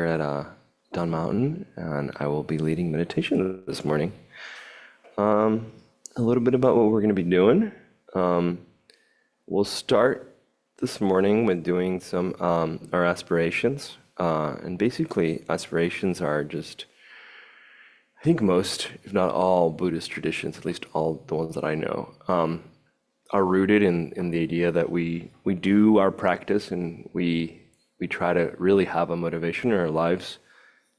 at Don Mountain, and I will be leading meditation this morning. A little bit about what we're going to be doing. We'll start this morning with doing some our aspirations, and basically aspirations are just, I think most, if not all, Buddhist traditions, at least all the ones that I know, are rooted in the idea that we do our practice and we try to really have a motivation in our lives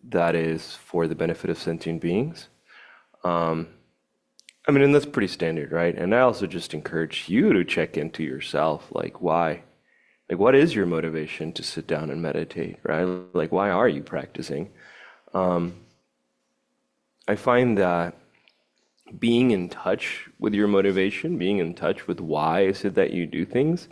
that is for the benefit of sentient beings. And that's pretty standard, right? And I also just encourage you to check into yourself, like why, like what is your motivation to sit down and meditate, right? Like why are you practicing? I find that being in touch with your motivation, being in touch with why is it that you do things,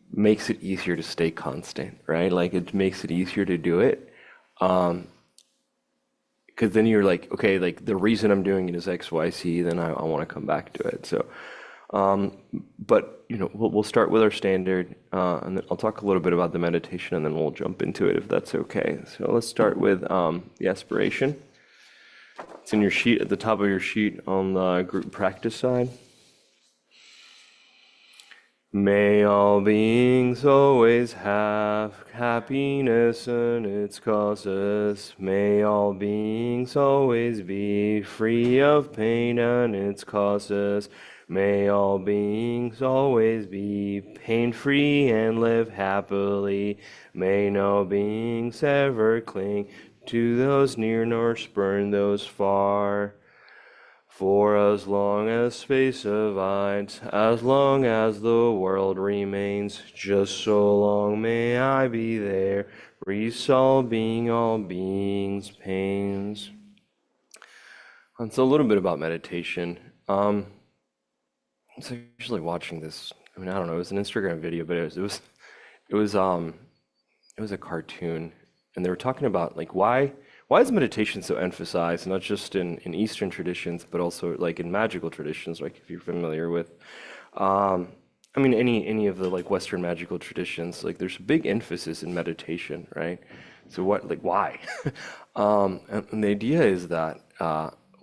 makes it easier to stay constant, right? Like it makes it easier to do it. Because then you're like, okay, like the reason I'm doing it is X, Y, Z, then I want to come back to it. So, but we'll start with our standard, and then I'll talk a little bit about the meditation, and then we'll jump into it if that's okay. So let's start with the aspiration. It's in your sheet, at the top of your sheet on the group practice side. May all beings always have happiness and its causes. May all beings always be free of pain and its causes. May all beings always be pain-free and live happily. May no beings ever cling to those near nor spurn those far. For as long as space abides, as long as the world remains, just so long may I be there, resolving all beings' pains. And so a little bit about meditation. I was actually watching this. I don't know. It was an Instagram video, but it was a cartoon, and they were talking about like why is meditation so emphasized, not just in Eastern traditions, but also like in magical traditions, like if you're familiar with, any of the like Western magical traditions, like there's a big emphasis in meditation, right? So what, like why? And the idea is that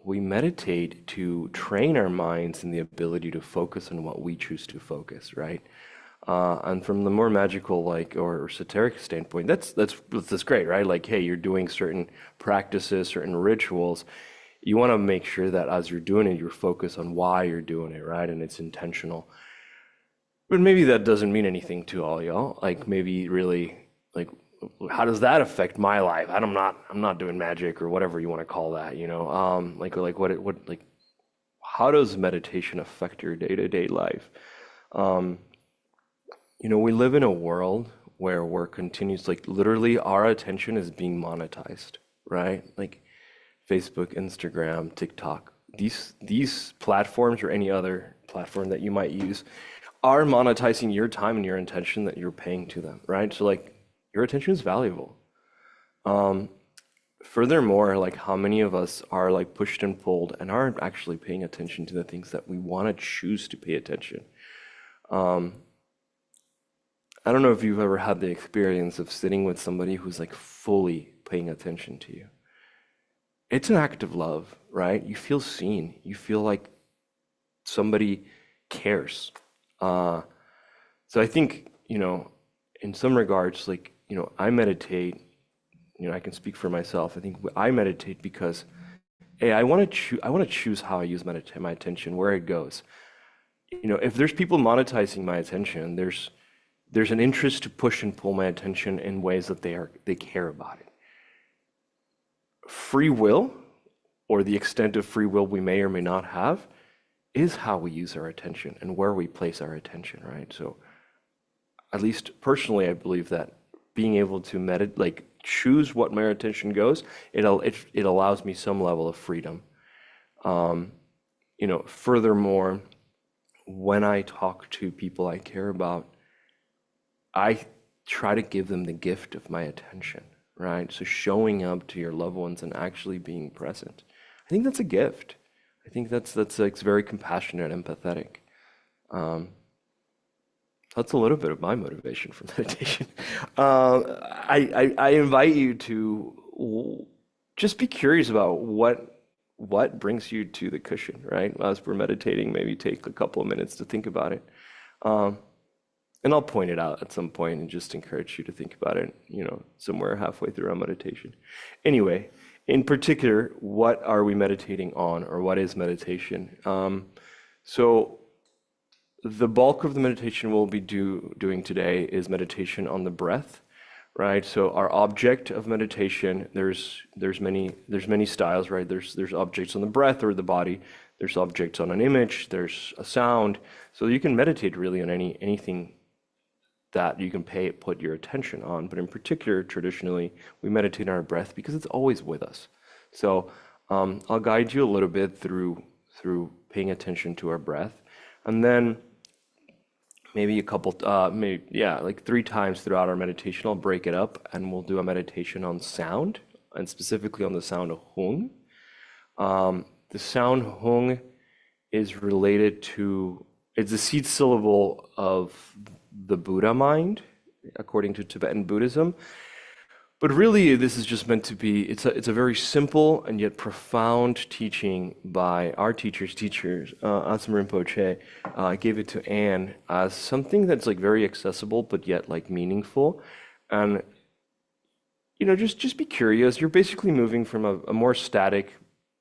we meditate to train our minds in the ability to focus on what we choose to focus, right? And from the more magical, like or esoteric standpoint, that's great, right? Like, hey, you're doing certain practices, certain rituals. You want to make sure that as you're doing it, you're focused on why you're doing it, right? And it's intentional. But maybe that doesn't mean anything to all y'all. Like maybe really, like, how does that affect my life? I'm not doing magic or whatever you want to call that, you know? How does meditation affect your day-to-day life? We live in a world where we're continuous, like literally our attention is being monetized, right? Like Facebook, Instagram, TikTok, these platforms or any other platform that you might use are monetizing your time and your attention that you're paying to them, right? So like your attention is valuable. Furthermore, like how many of us are like pushed and pulled and aren't actually paying attention to the things that we want to choose to pay attention. I don't know if you've ever had the experience of sitting with somebody who's like fully paying attention to you. It's an act of love, right? You feel seen. You feel like somebody cares. So I think, in some regards, like, I meditate, I can speak for myself. I think I meditate because, hey, I want to choose how I use my attention, where it goes. If there's people monetizing my attention, there's an interest to push and pull my attention in ways that they care about it. Free will, or the extent of free will we may or may not have, is how we use our attention and where we place our attention, right? So at least personally, I believe that being able to like choose what my attention goes, it allows me some level of freedom. Furthermore, when I talk to people I care about, I try to give them the gift of my attention, right? So showing up to your loved ones and actually being present. I think that's a gift. I think that's like very compassionate and empathetic. That's a little bit of my motivation for meditation. I invite you to just be curious about what brings you to the cushion, right? As we're meditating, maybe take a couple of minutes to think about it. Um, and I'll point it out at some point and just encourage you to think about it, somewhere halfway through our meditation. Anyway, in particular, what are we meditating on, or what is meditation? So the bulk of the meditation we'll be doing today is meditation on the breath, right? So our object of meditation, there's many styles, right? There's objects on the breath or the body. There's objects on an image. There's a sound. So you can meditate really on anything that you can put your attention on. But in particular, traditionally, we meditate on our breath because it's always with us. So I'll guide you a little bit through paying attention to our breath, and then maybe like 3 times throughout our meditation, I'll break it up and we'll do a meditation on sound, and specifically on the sound of hung. The sound hung is related to, it's the seed syllable of the Buddha mind, according to Tibetan Buddhism. But really, this is just meant to be, it's a very simple and yet profound teaching by our teacher's teachers, Asam Rinpoche. I gave it to Anne as something that's like very accessible, but yet like meaningful. And, just be curious. You're basically moving from a more static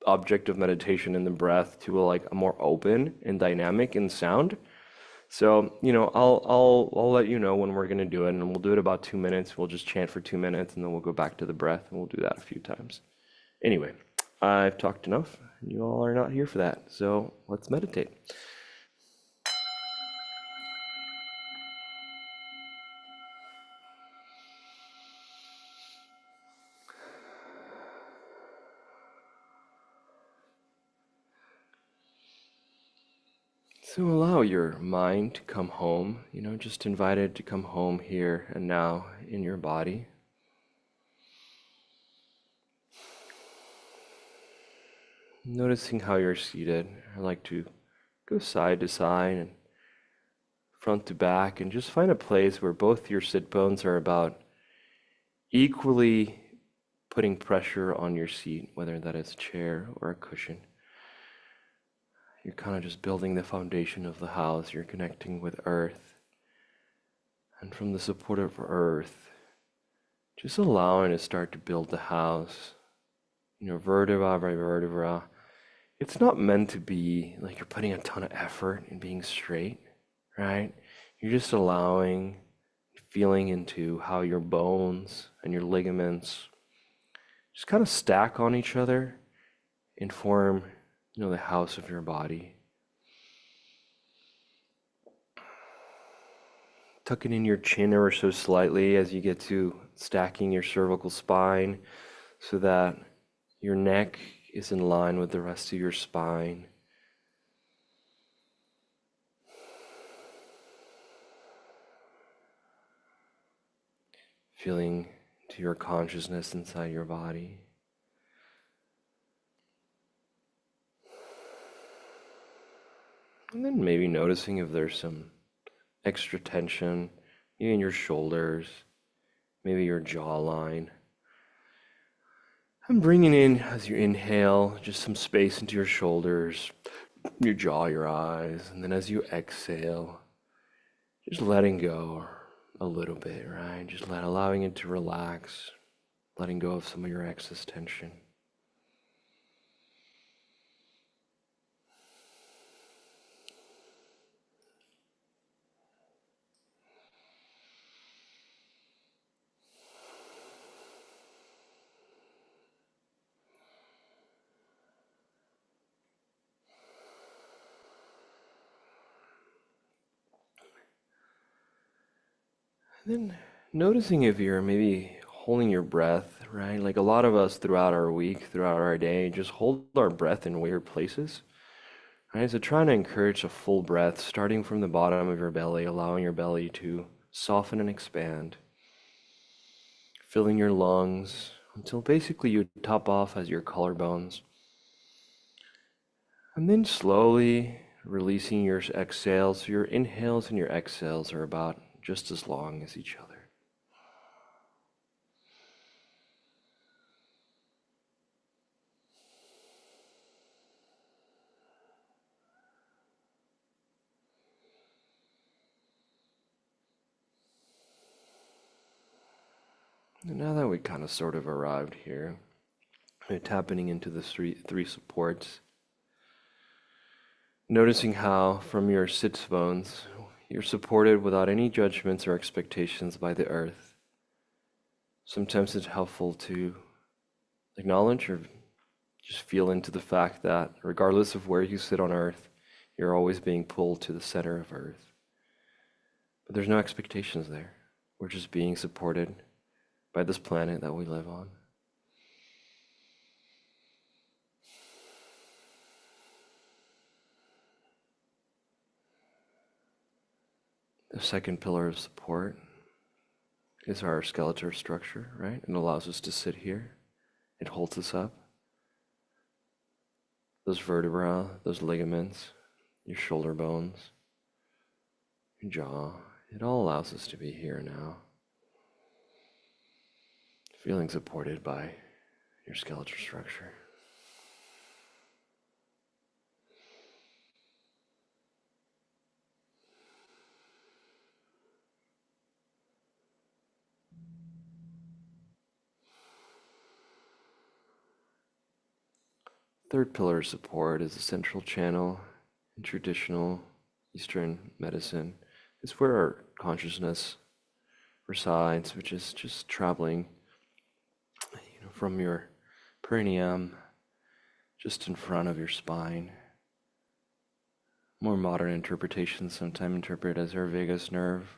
object of meditation in the breath to a more open and dynamic in sound. So, I'll let you know when we're going to do it, and we'll do it about 2 minutes. We'll just chant for 2 minutes, and then we'll go back to the breath, and we'll do that a few times. Anyway, I've talked enough, and you all are not here for that. So let's meditate. So allow your mind to come home, just invite it to come home here and now in your body. Noticing how you're seated. I like to go side to side and front to back, and just find a place where both your sit bones are about equally putting pressure on your seat, whether that is a chair or a cushion. You're kind of just building the foundation of the house. You're connecting with earth. And from the support of earth, just allowing to start to build the house, vertebra by vertebra. It's not meant to be like you're putting a ton of effort in being straight, right? You're just allowing, feeling into how your bones and your ligaments just kind of stack on each other and form the house of your body. Tucking in your chin ever so slightly as you get to stacking your cervical spine so that your neck is in line with the rest of your spine. Feeling to your consciousness inside your body. And then maybe noticing if there's some extra tension, maybe in your shoulders, maybe your jawline. And bringing in, as you inhale, just some space into your shoulders, your jaw, your eyes. And then as you exhale, just letting go a little bit, right? Just allowing it to relax, letting go of some of your excess tension. Then noticing if you're maybe holding your breath, right? Like a lot of us throughout our week, throughout our day, just hold our breath in weird places, right? So trying to encourage a full breath, starting from the bottom of your belly, allowing your belly to soften and expand, filling your lungs until basically you top off as your collarbones. And then slowly releasing your exhales. Your inhales and your exhales are about just as long as each other. And now that we kind of sort of arrived here, we're tapping into the three supports. Noticing how from your sits bones, you're supported without any judgments or expectations by the earth. Sometimes it's helpful to acknowledge or just feel into the fact that regardless of where you sit on earth, you're always being pulled to the center of earth. But there's no expectations there. We're just being supported by this planet that we live on. The second pillar of support is our skeletal structure, right? It allows us to sit here. It holds us up. Those vertebrae, those ligaments, your shoulder bones, your jaw, it all allows us to be here now. Feeling supported by your skeletal structure. Third pillar of support is the central channel in traditional Eastern medicine. It's where our consciousness resides, which is just traveling from your perineum just in front of your spine. More modern interpretations sometimes interpret as our vagus nerve.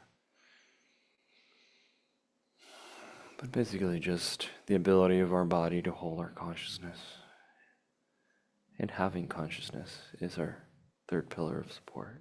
But basically just the ability of our body to hold our consciousness. And having consciousness is our third pillar of support.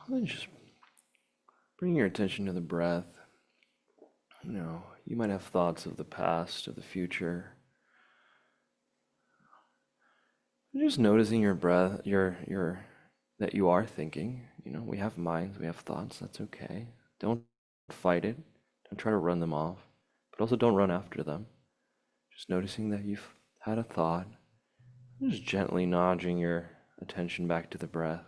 And just bring your attention to the breath. You might have thoughts of the past, of the future. Just noticing your breath, that you are thinking. We have minds, we have thoughts, that's okay. Don't fight it. Don't try to run them off, but also don't run after them. Just noticing that you've had a thought, just gently nudging your attention back to the breath.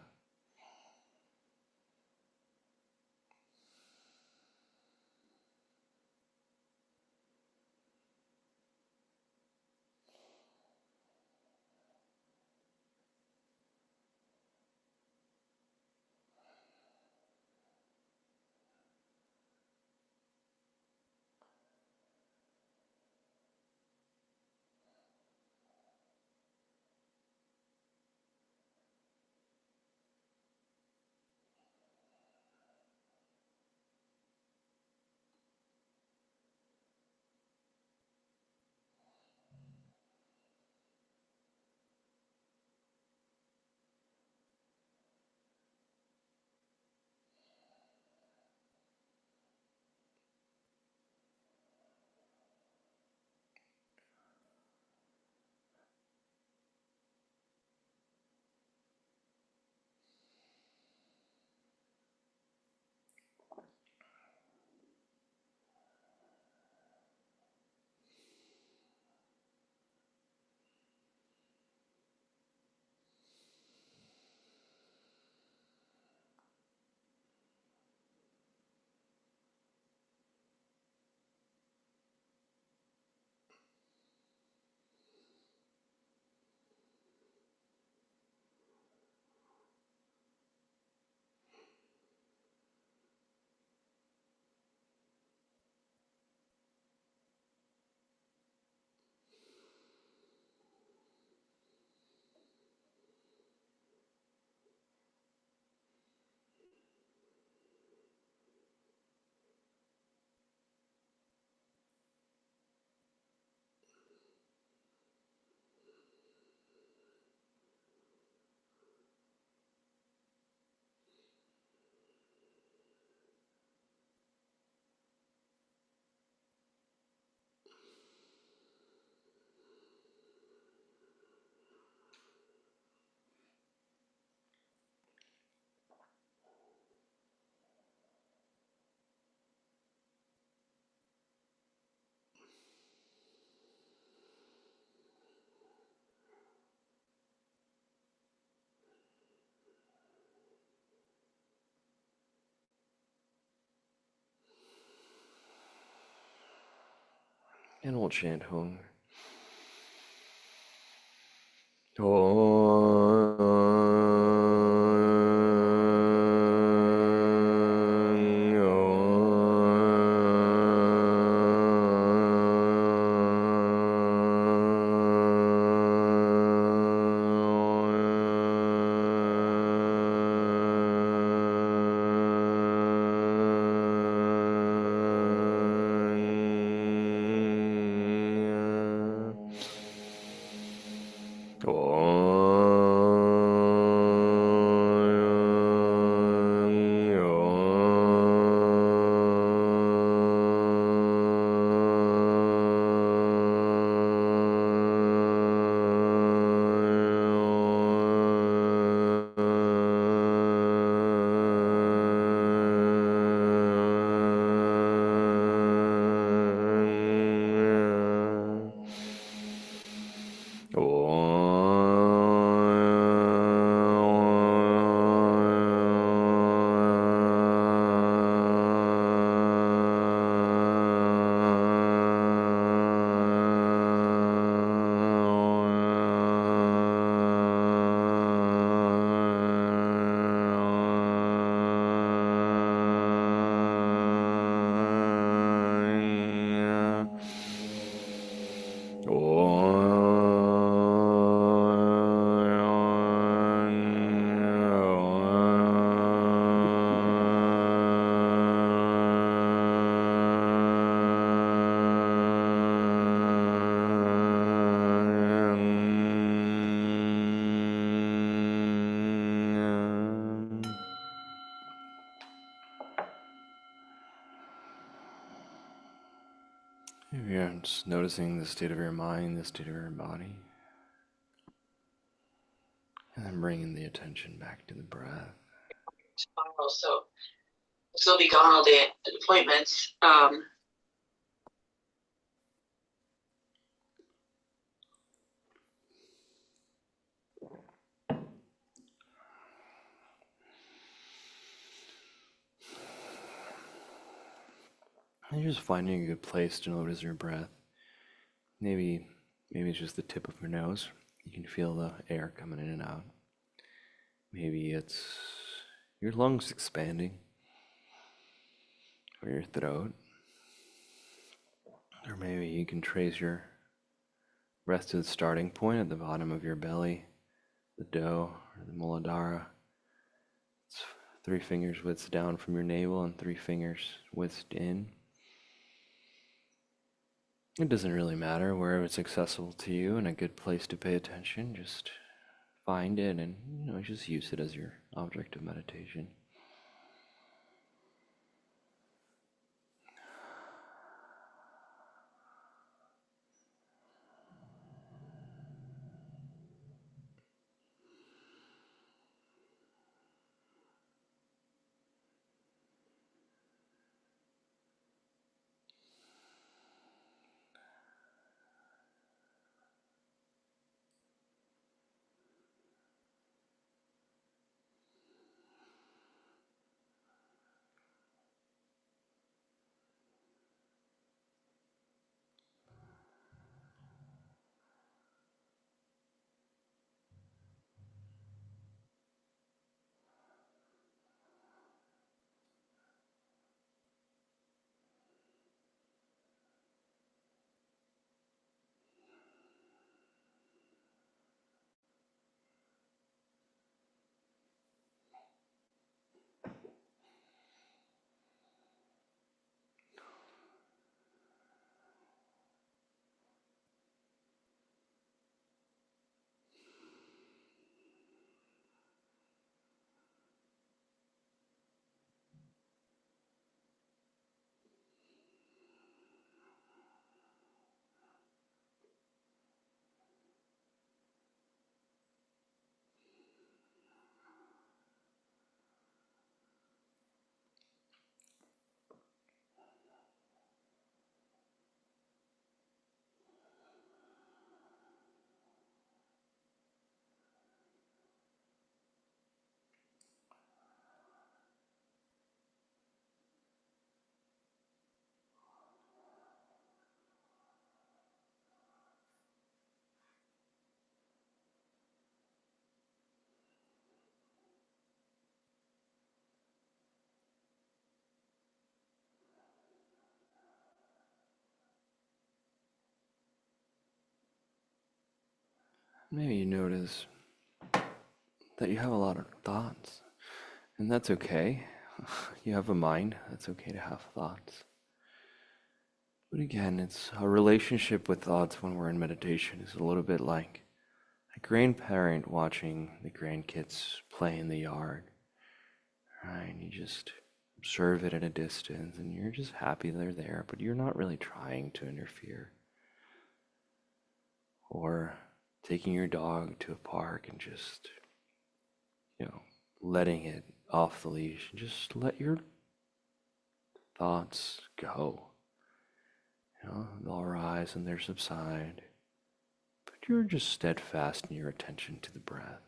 And we'll chant home. You're just noticing the state of your mind, the state of your body, and then bringing the attention back to the breath. Tomorrow, so I'll still be gone all day at appointments. And you're just finding a good place to notice your breath. Maybe it's just the tip of your nose. You can feel the air coming in and out. Maybe it's your lungs expanding, or your throat. Or maybe you can trace your rested starting point at the bottom of your belly, the dough, or the muladhara. It's 3 fingers widths down from your navel and 3 fingers widths in. It doesn't really matter wherever it's accessible to you and a good place to pay attention. Just find it and just use it as your object of meditation. Maybe you notice that you have a lot of thoughts, and that's okay. You have a mind, that's okay to have thoughts. But again, it's a relationship with thoughts when we're in meditation is a little bit like a grandparent watching the grandkids play in the yard, right? And you just observe it at a distance and you're just happy they're there, but you're not really trying to interfere. Or taking your dog to a park and just, you know, letting it off the leash and just let your thoughts go. They'll rise and they subside, but you're just steadfast in your attention to the breath.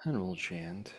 And we'll chant.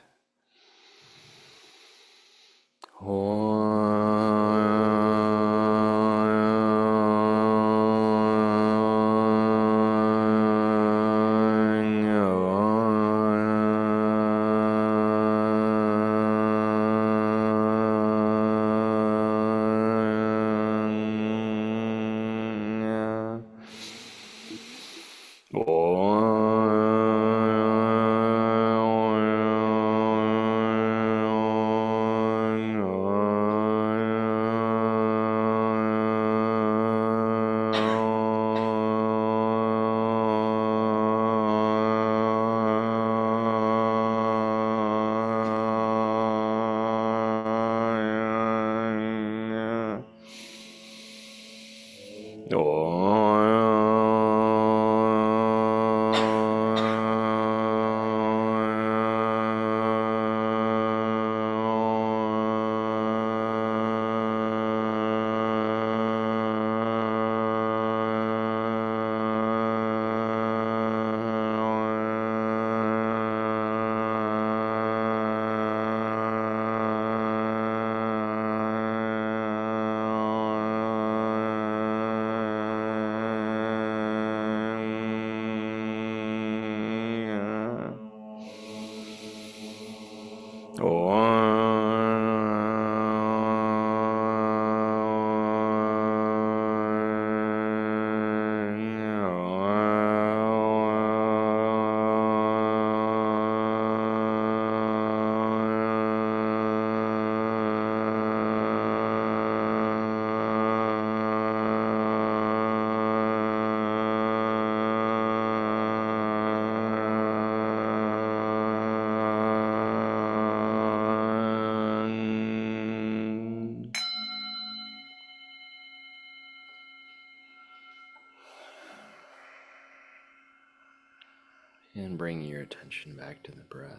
bringing your attention back to the breath.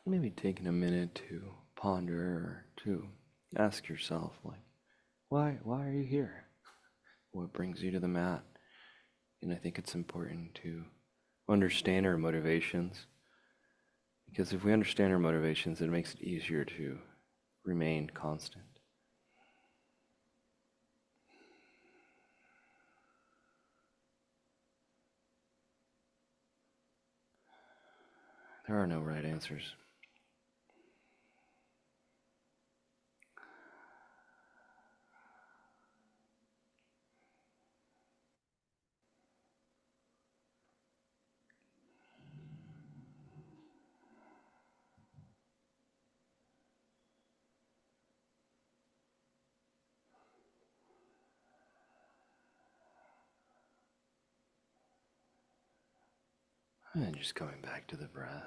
Maybe taking a minute to ponder or to ask yourself, like, why are you here? What brings you to the mat? And I think it's important to understand our motivations, because if we understand our motivations, it makes it easier to remain constant. There are no right answers. And just coming back to the breath.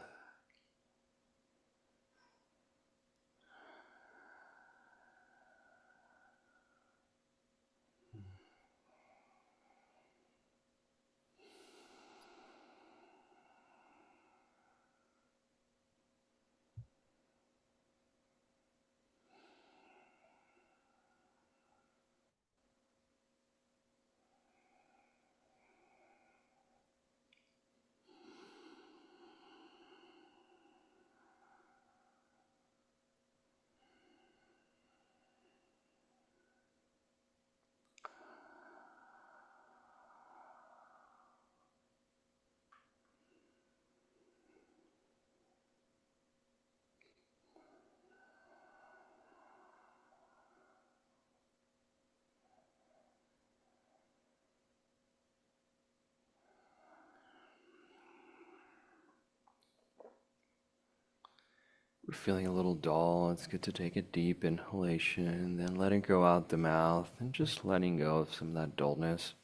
We're feeling a little dull. It's good to take a deep inhalation, then letting go out the mouth and just letting go of some of that dullness.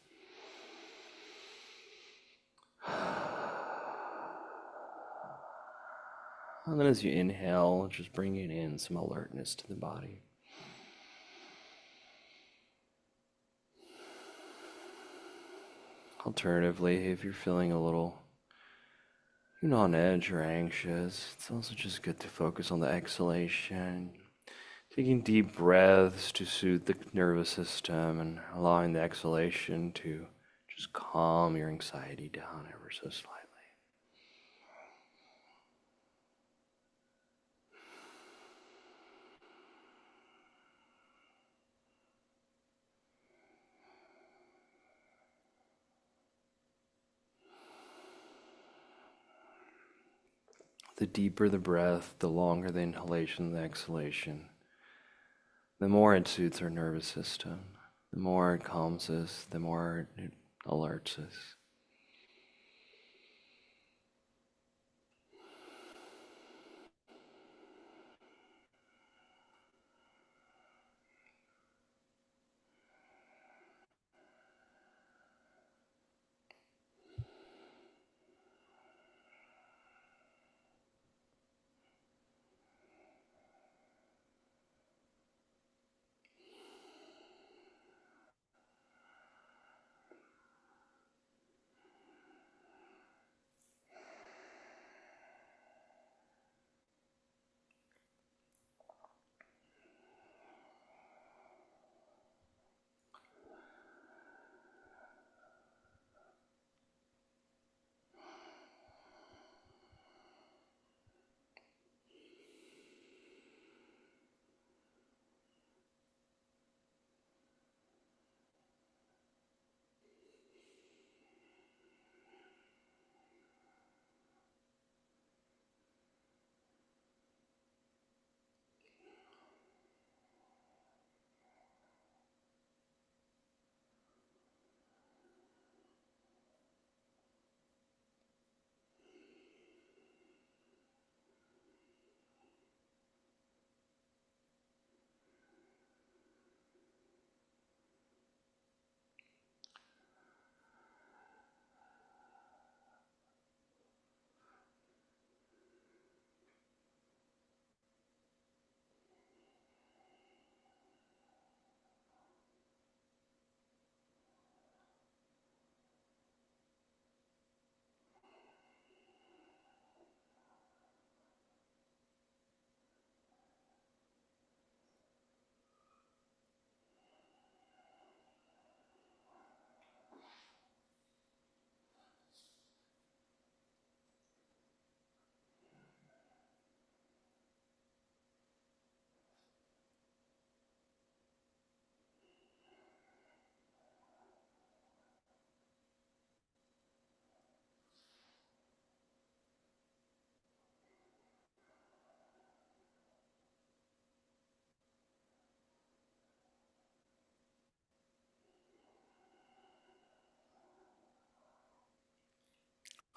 And then as you inhale, just bringing in some alertness to the body. Alternatively, if you're feeling a little on edge or anxious, it's also just good to focus on the exhalation, taking deep breaths to soothe the nervous system and allowing the exhalation to just calm your anxiety down ever so slightly. The deeper the breath, the longer the inhalation and the exhalation, the more it soothes our nervous system, the more it calms us, the more it alerts us.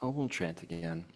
Oh, we'll chant again.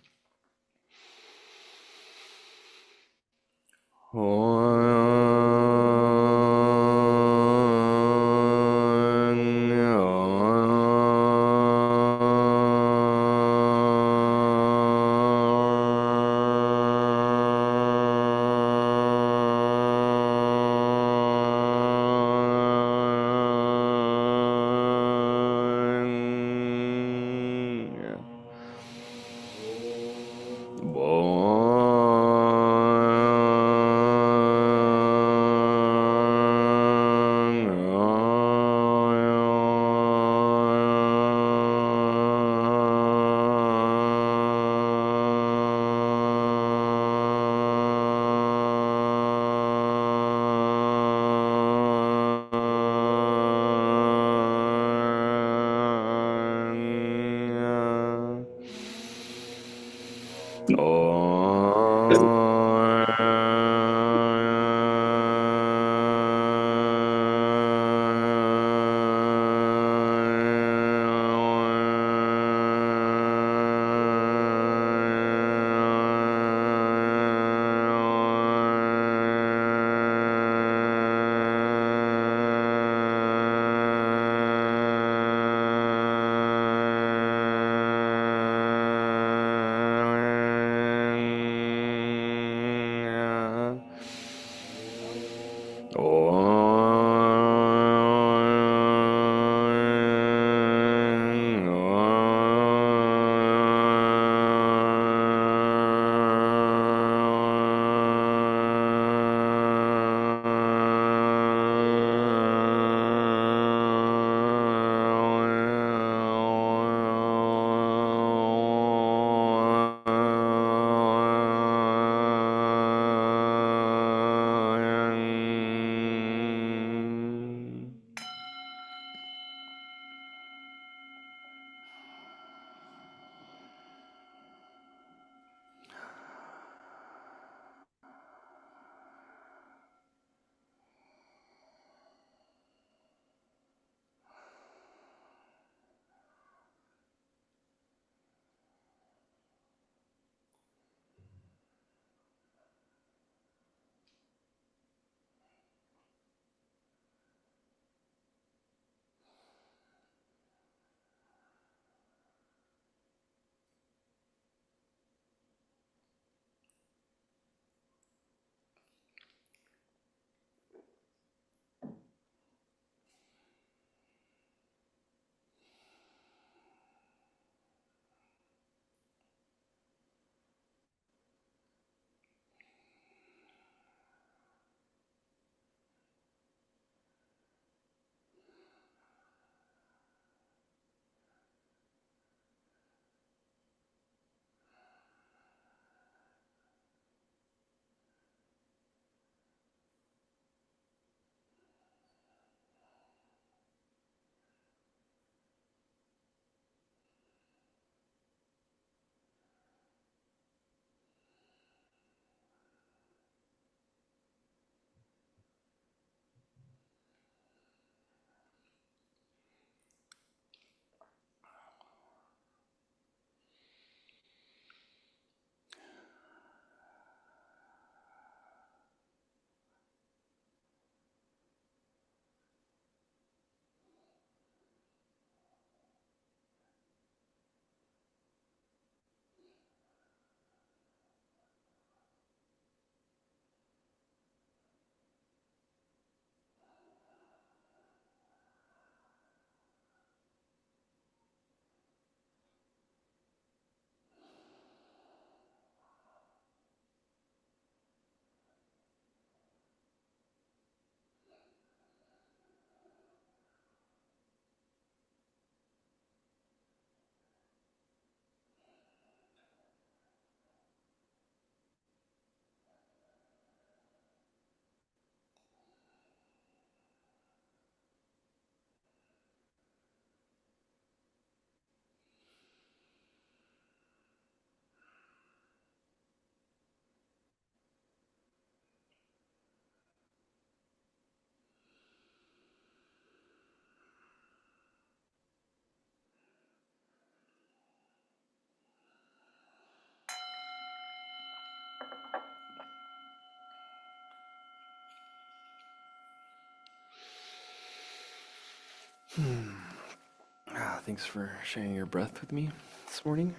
Thanks for sharing your breath with me this morning.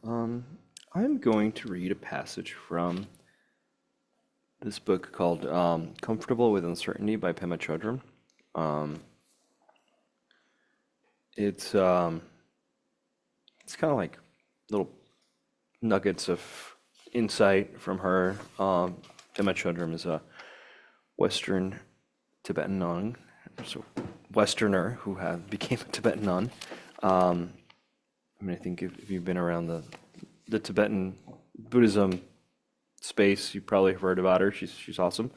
Um, I'm going to read a passage from this book called Comfortable with Uncertainty by Pema Chodron. Um, it's it's kind of like little nuggets of insight from her. Pema Chodron is a Western Tibetan nun, so Westerner who became a Tibetan nun. I mean, I think if you've been around the Tibetan Buddhism space, you probably heard about her. She's awesome.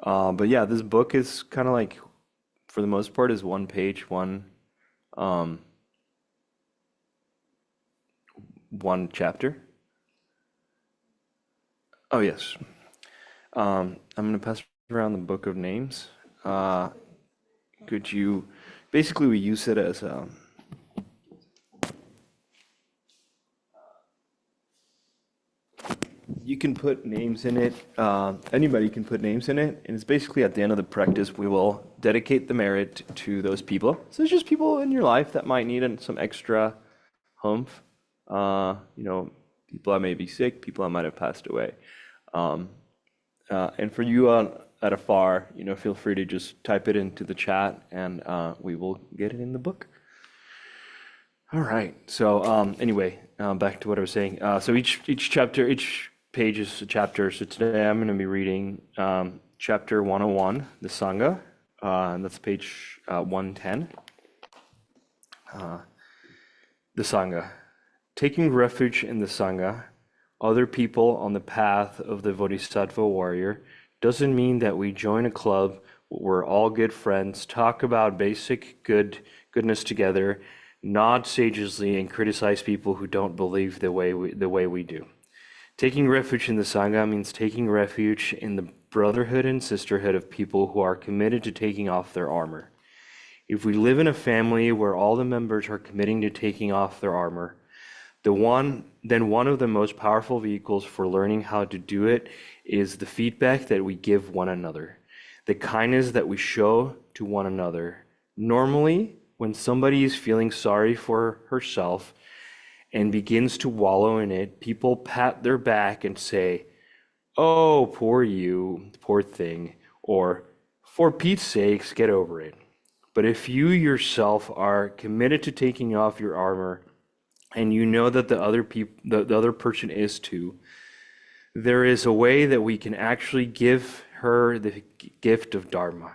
But yeah, this book is kind of like, for the most part, is one page, um, one chapter. Oh yes. I'm gonna pass around the Book of Names. Uh, could you? Basically, we use it as you can put names in it. Anybody can put names in it, and it's basically at the end of the practice, we will dedicate the merit to those people. So it's just people in your life that might need some extra humph. People that may be sick, people that might have passed away. Um, and for you at afar, feel free to just type it into the chat, and we will get it in the book. All right. So anyway, back to what I was saying. So each chapter, each page is a chapter. So today I'm going to be reading chapter 101, the Sangha, and that's page 110. The Sangha. Taking refuge in the Sangha, other people on the path of the Bodhisattva warrior, doesn't mean that we join a club where we're all good friends, talk about basic goodness together, nod sagely, and criticize people who don't believe the way we do. Taking refuge in the Sangha means taking refuge in the brotherhood and sisterhood of people who are committed to taking off their armor. If we live in a family where all the members are committing to taking off their armor, then one of the most powerful vehicles for learning how to do it is the feedback that we give one another, the kindness that we show to one another. Normally, when somebody is feeling sorry for herself and begins to wallow in it, people pat their back and say, "Oh, poor you, poor thing," or "For Pete's sakes, get over it." But if you yourself are committed to taking off your armor, and you know that the other person is too, there is a way that we can actually give her the gift of Dharma.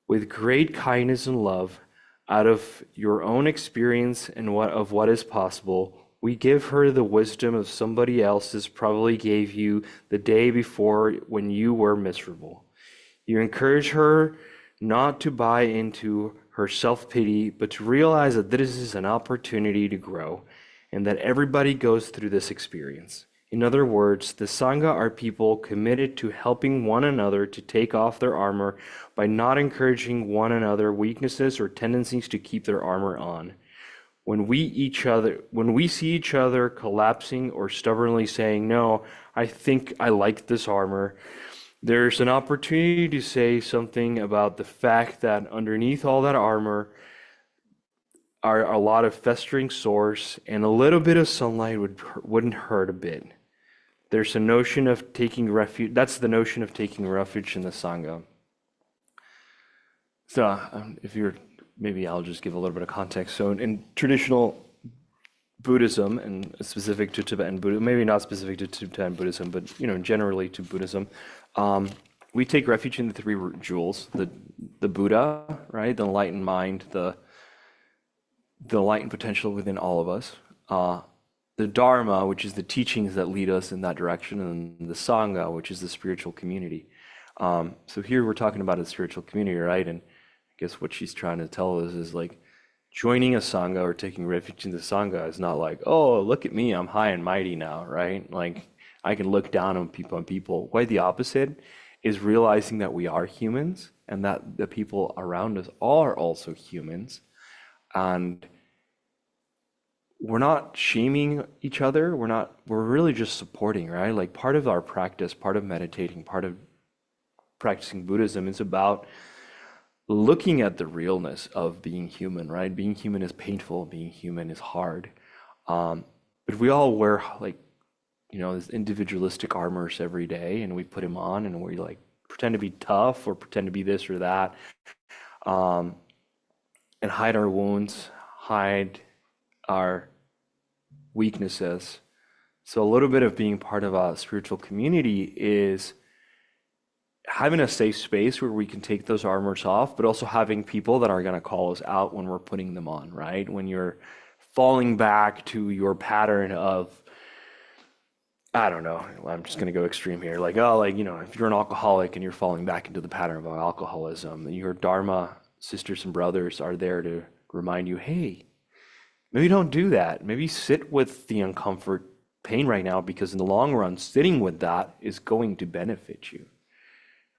With great kindness and love, out of your own experience and of what is possible, we give her the wisdom of somebody else's probably gave you the day before when you were miserable. You encourage her not to buy into her self-pity, but to realize that this is an opportunity to grow and that everybody goes through this experience. In other words, the Sangha are people committed to helping one another to take off their armor by not encouraging one another weaknesses or tendencies to keep their armor on. When we see each other collapsing or stubbornly saying, "No, I think I like this armor," there's an opportunity to say something about the fact that underneath all that armor are a lot of festering sores, and a little bit of sunlight wouldn't hurt a bit. There's a notion of taking refuge. That's the notion of taking refuge in the Sangha. So, maybe I'll just give a little bit of context. So, in traditional Buddhism, and specific to Tibetan Buddhism, maybe not specific to Tibetan Buddhism, but generally to Buddhism, we take refuge in the three jewels: the Buddha, right, the enlightened mind, the enlightened potential within all of us, the Dharma, which is the teachings that lead us in that direction, and the Sangha, which is the spiritual community. So here we're talking about a spiritual community, right? And I guess what she's trying to tell us is like, joining a Sangha or taking refuge in the Sangha is not like, "Oh, look at me, I'm high and mighty now," right? Like, I can look down on people. Quite the opposite is realizing that we are humans and that the people around us are also humans. And we're not shaming each other. We're really just supporting, right? Like, part of our practice, part of meditating, part of practicing Buddhism is about looking at the realness of being human, right? Being human is painful, being human is hard. But we all wear like, this individualistic armors every day, and we put them on and we like pretend to be tough or pretend to be this or that, um, and hide our wounds, hide our weaknesses. So a little bit of being part of a spiritual community is having a safe space where we can take those armors off, but also having people that are going to call us out when we're putting them on, right? When you're falling back to your pattern of, I don't know, I'm just going to go extreme here. Like, oh, like, if you're an alcoholic and you're falling back into the pattern of alcoholism, your Dharma sisters and brothers are there to remind you, hey, maybe don't do that. Maybe sit with the uncomfort pain right now, because in the long run, sitting with that is going to benefit you,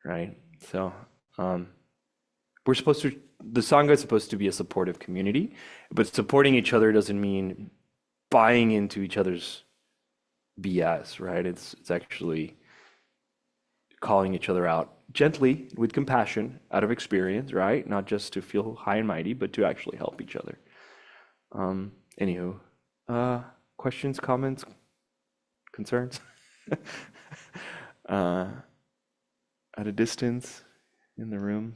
right? So, we're supposed to, the Sangha is supposed to be a supportive community, but supporting each other doesn't mean buying into each other's BS, right? It's actually calling each other out gently with compassion out of experience, right? Not just to feel high and mighty, but to actually help each other. Anywho, questions, comments, concerns? uh, at a distance in the room.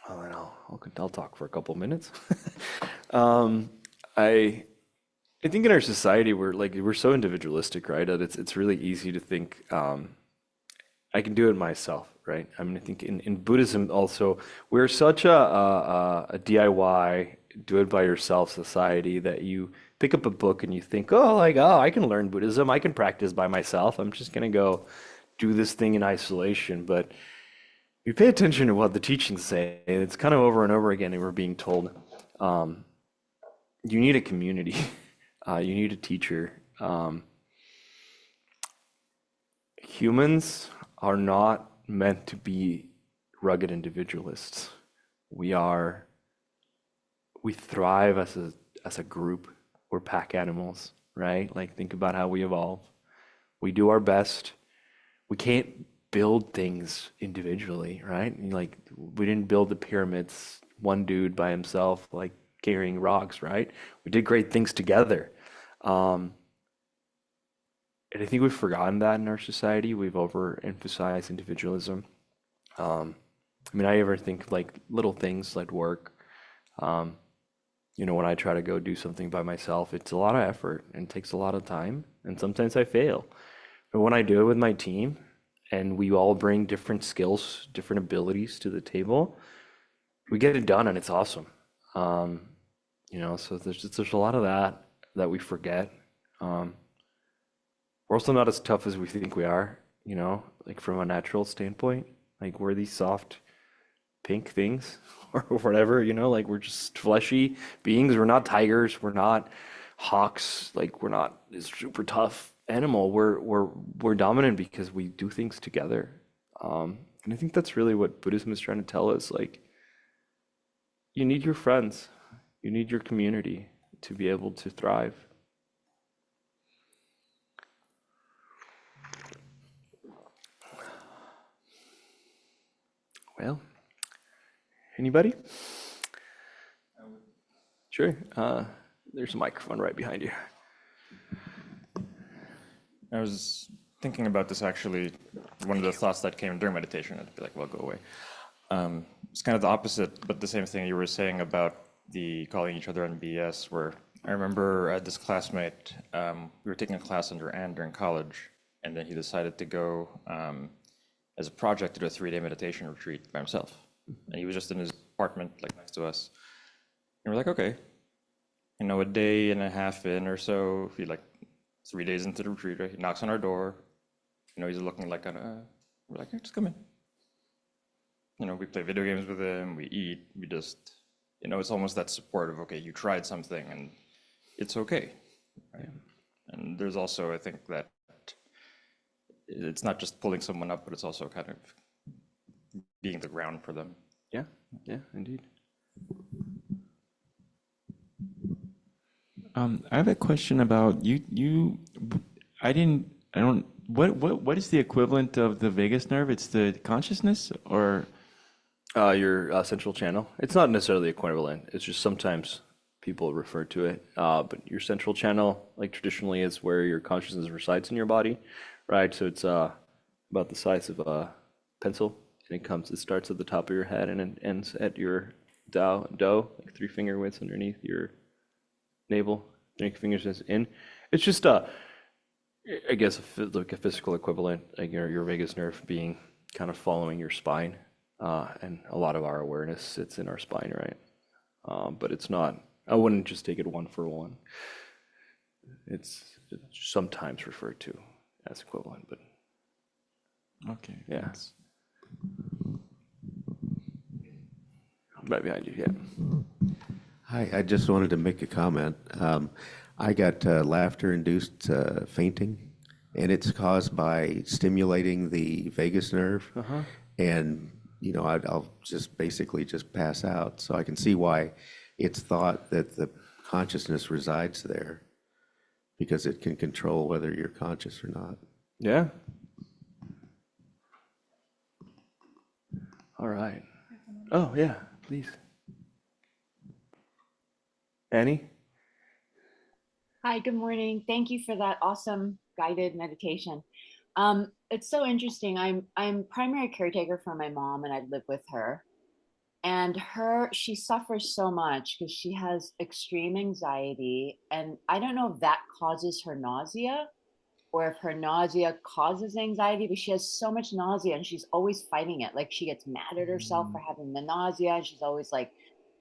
Well, then I'll talk for a couple minutes. I think in our society we're so individualistic, right? That it's really easy to think I can do it myself, right? I mean, I think in Buddhism also we're such a DIY, do it by yourself society that you pick up a book and you think, oh, I can learn Buddhism, I can practice by myself. I'm just gonna go do this thing in isolation, but you pay attention to what the teachings say, and it's kind of over and over again, and we're being told um, you need a community, you need a teacher. Humans are not meant to be rugged individualists. We are, we thrive as a group. We're pack animals, right? Like think about how we evolve. We do our best. We can't build things individually, right? Like we didn't build the pyramids one dude by himself, like carrying rocks, right? We did great things together. Um, and I think we've forgotten that in our society. We've overemphasized individualism. I mean, I ever think like little things like work. Um, when I try to go do something by myself, it's a lot of effort and takes a lot of time, and sometimes I fail. But when I do it with my team, and we all bring different skills, different abilities to the table, we get it done, and it's awesome. Um, so there's a lot of that we forget. Um, we're also not as tough as we think we are, like from a natural standpoint. Like we're these soft pink things or whatever, like we're just fleshy beings. We're not tigers, we're not hawks, like we're not this super tough animal. We're dominant because we do things together. And I think that's really what Buddhism is trying to tell us. Like you need your friends, you need your community to be able to thrive. Well, anybody? Sure. There's a microphone right behind you. I was thinking about this actually. One of the thoughts that came during meditation, I'd be like, well, go away. It's kind of the opposite, but the same thing you were saying about the calling each other on BS, where I remember this classmate, we were taking a class under Anne during college, and then he decided to go as a project to do a 3-day meditation retreat by himself. And he was just in his apartment, like next to us. And we're like, okay, a day and a half in or so, he like 3 days into the retreat, right? He knocks on our door. He's looking like we're like, hey, just come in. We play video games with him, we eat, we just, it's almost that support of, okay, you tried something and it's okay, right? And there's also, I think that it's not just pulling someone up, but it's also kind of being the ground for them. Yeah, indeed. I have a question about I don't. What is the equivalent of the vagus nerve? It's the consciousness, or Your central channel. It's not necessarily equivalent. It's just sometimes people refer to it. But your central channel, like traditionally, is where your consciousness resides in your body, right? So it's about the size of a pencil, and it starts at the top of your head and it ends at your like 3 finger widths underneath your navel, 3 fingers is in. It's just I guess like a physical equivalent, like your vagus nerve being kind of following your spine, and a lot of our awareness sits in our spine, right? But it's not. I wouldn't just take it one for one. It's sometimes referred to as equivalent, but okay? yeah, Thanks. right behind you. Yeah. Hi, I just wanted to make a comment. I got laughter-induced fainting, and it's caused by stimulating the vagus nerve. And I'll just basically just pass out. So I can see why it's thought that the consciousness resides there, because it can control whether you're conscious or not. Yeah. All right. Oh yeah, please. Annie? Hi, good morning. Thank you for that awesome guided meditation. It's so interesting. I'm primary caretaker for my mom, and I live with her. And she suffers so much because she has extreme anxiety, and I don't know if that causes her nausea or if her nausea causes anxiety, but she has so much nausea and she's always fighting it. Like she gets mad at herself for having the nausea, and she's always like,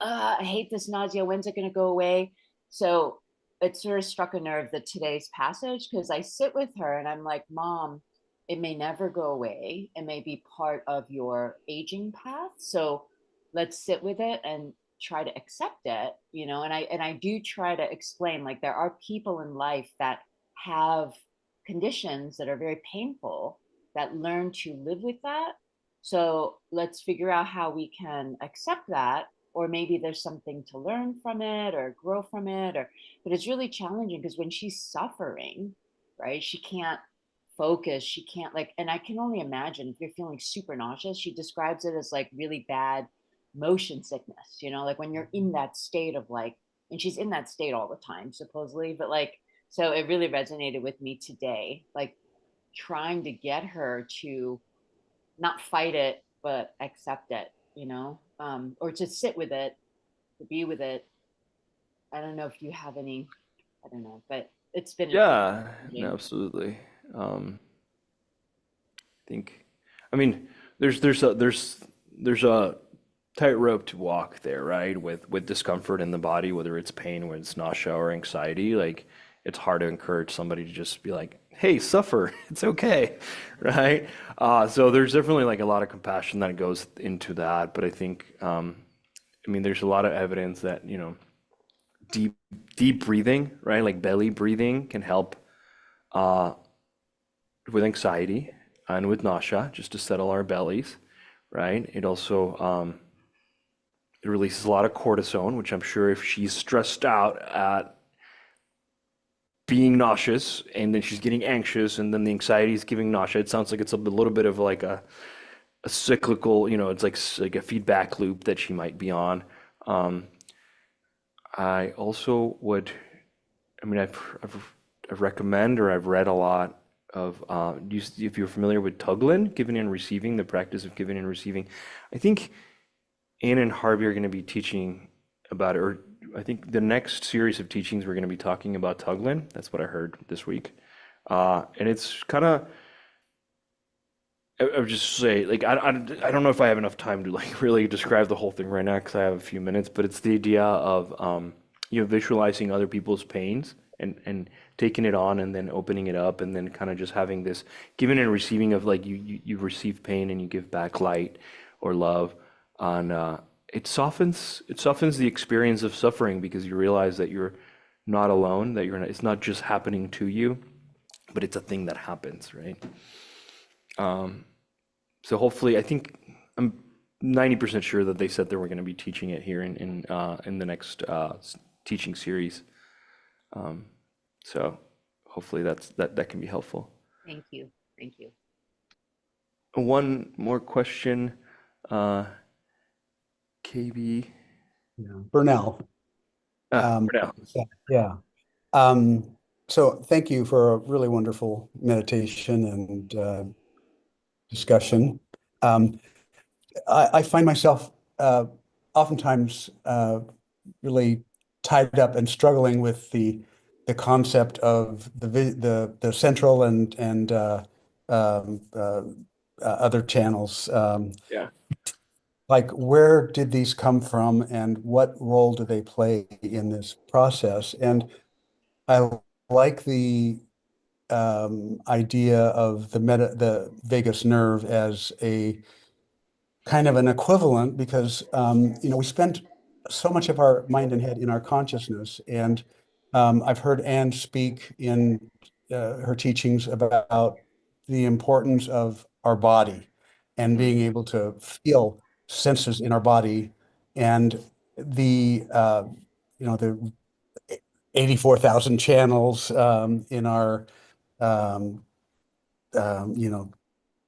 I hate this nausea. When's it going to go away? So it sort of struck a nerve that today's passage, because I sit with her and I'm like, Mom, it may never go away. It may be part of your aging path. So let's sit with it and try to accept it, and I do try to explain, like, there are people in life that have conditions that are very painful that learn to live with that. So let's figure out how we can accept that, or maybe there's something to learn from it or grow from it, but it's really challenging because when she's suffering, right, she can't focus, she can't, like, and I can only imagine if you're feeling super nauseous. She describes it as like really bad motion sickness, like when you're in that state of like, and she's in that state all the time supposedly, but like, so it really resonated with me today, like trying to get her to not fight it but accept it, or to sit with it, to be with it. I don't know if you have any, I don't know, but it's been Yeah, no, challenging. absolutely. I think, I mean, there's a tightrope to walk there, right? With discomfort in the body, whether it's pain, whether it's nausea or anxiety, like it's hard to encourage somebody to just be like, "Hey, suffer, it's okay," right? So there's definitely like a lot of compassion that goes into that, but I think, I mean, there's a lot of evidence that deep deep breathing, right? Like belly breathing can help uh, with anxiety and with nausea, just to settle our bellies, right? It also it releases a lot of cortisone, which I'm sure if she's stressed out at being nauseous and then she's getting anxious and then the anxiety is giving nausea, it sounds like it's a little bit of like a cyclical, it's like a feedback loop that she might be on. I also would, I mean, I recommend, or I've read a lot of, if you're familiar with Tuglin, giving and receiving, the practice of giving and receiving. I think Ann and Harvey are going to be teaching about it, or I think the next series of teachings we're going to be talking about Tuglin. That's what I heard this week. And it's kind of, I would just say, like, I don't know if I have enough time to like really describe the whole thing right now because I have a few minutes, but it's the idea of visualizing other people's pains and taking it on and then opening it up and then kind of just having this giving and receiving of like you receive pain and you give back light or love on it softens the experience of suffering because you realize that you're not alone, that it's not just happening to you, but it's a thing that happens, right? So hopefully, I think I'm 90% sure that they said they were going to be teaching it here in the next teaching series. So hopefully that can be helpful. Thank you. Thank you. One more question, KB. Yeah. Burnell. For now. Yeah. Um, so thank you for a really wonderful meditation and discussion. Um, I find myself oftentimes really tied up and struggling with the concept of the central and other channels. Yeah. Like, where did these come from, and what role do they play in this process? And I like the idea of the vagus nerve as a kind of an equivalent, because we spend so much of our mind and head in our consciousness. And I've heard Anne speak in her teachings about the importance of our body and being able to feel senses in our body, and the 84,000 channels in our um, you know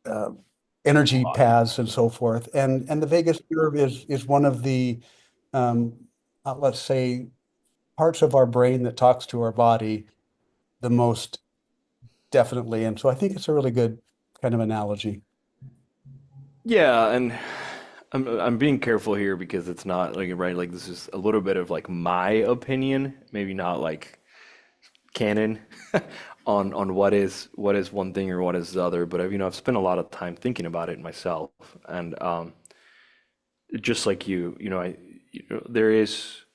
uh, energy paths and so forth. And the vagus nerve is one of the um, let's say, parts of our brain that talks to our body the most definitely. And so I think it's a really good kind of analogy. Yeah, and I'm being careful here because it's not like right, like this is a little bit of like my opinion, maybe not like canon on what is one thing or what is the other, but I've spent a lot of time thinking about it myself, and just like there is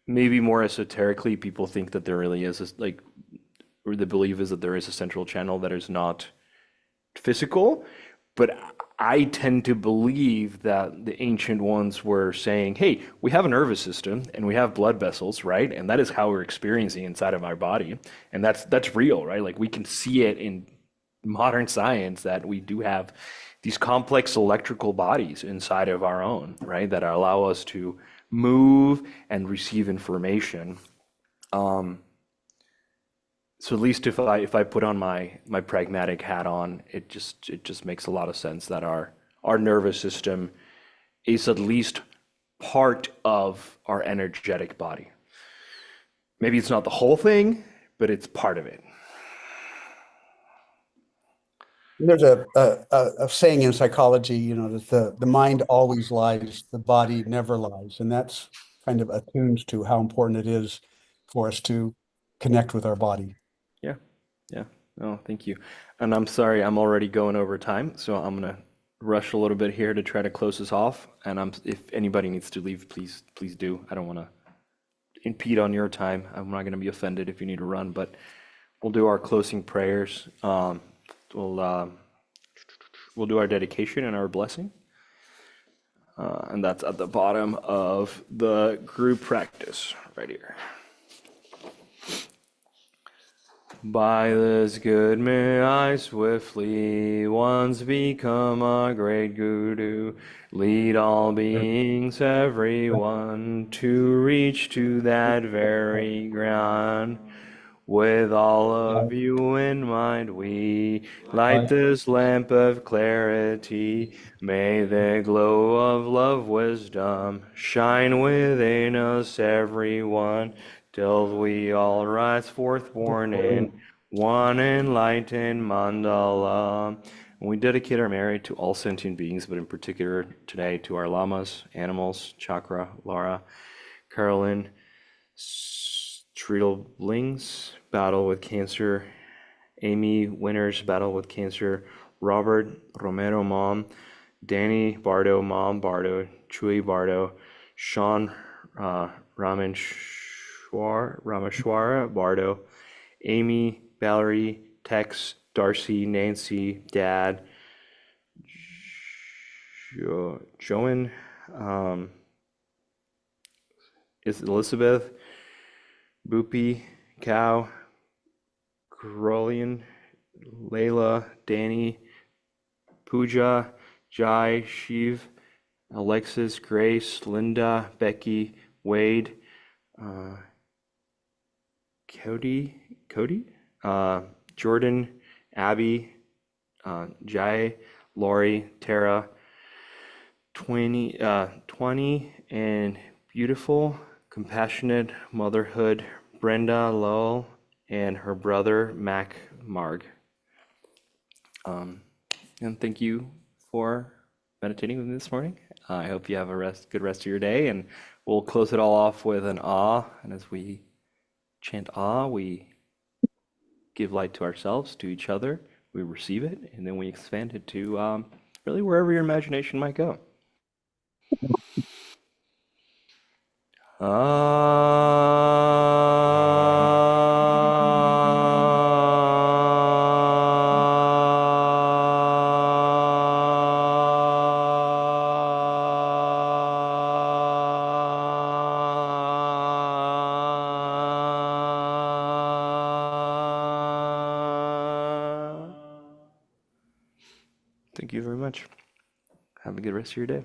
maybe more esoterically people think that there really is this, like, or the belief is that there is a central channel that is not physical, but I tend to believe that the ancient ones were saying, hey, we have a nervous system and we have blood vessels, right? And that is how we're experiencing inside of our body. And that's real, right? Like we can see it in modern science that we do have these complex electrical bodies inside of our own, right? That allow us to move and receive information. So at least if I put on my pragmatic hat on, it just makes a lot of sense that our nervous system is at least part of our energetic body. Maybe it's not the whole thing, but it's part of it. There's a saying in psychology, that the mind always lies, the body never lies. And that's kind of attuned to how important it is for us to connect with our body. Yeah, yeah. Oh, thank you. And I'm sorry, I'm already going over time, so I'm gonna rush a little bit here to try to close this off. And if anybody needs to leave, please do. I don't want to impede on your time. I'm not gonna be offended if you need to run, but we'll do our closing prayers. We'll uh, we'll do our dedication and our blessing, and that's at the bottom of the group practice right here. By this good may I swiftly once become a great guru, lead all beings, everyone, to reach to that very ground. With all of you in mind, we light this lamp of clarity. May the glow of love, wisdom shine within us, everyone, till we all rise forth born in one enlightened mandala. And we dedicate our merit to all sentient beings, but in particular today to our lamas, animals, Chakra, Laura, Carolyn, Treatle Blings, battle with cancer, Amy Winters, battle with cancer, Robert Romero, mom, Danny Bardo, mom, Bardo, Chui Bardo, Sean Rameshwara, Bardo, Amy, Valerie, Tex, Darcy, Nancy, Dad, Joan, is Elizabeth, Boopy, Cow, Grolian, Layla, Danny, Pooja, Jai, Shiv, Alexis, Grace, Linda, Becky, Wade, Cody, Jordan, Abby, Jai, Lori, Tara, 20, and beautiful, compassionate motherhood, Brenda Lowell, and her brother, Mac Marg. And thank you for meditating with me this morning. I hope you have a good rest of your day, and we'll close it all off with an ah. And as we chant ah, we give light to ourselves, to each other, we receive it, and then we expand it to really wherever your imagination might go. Thank you very much. Have a good rest of your day.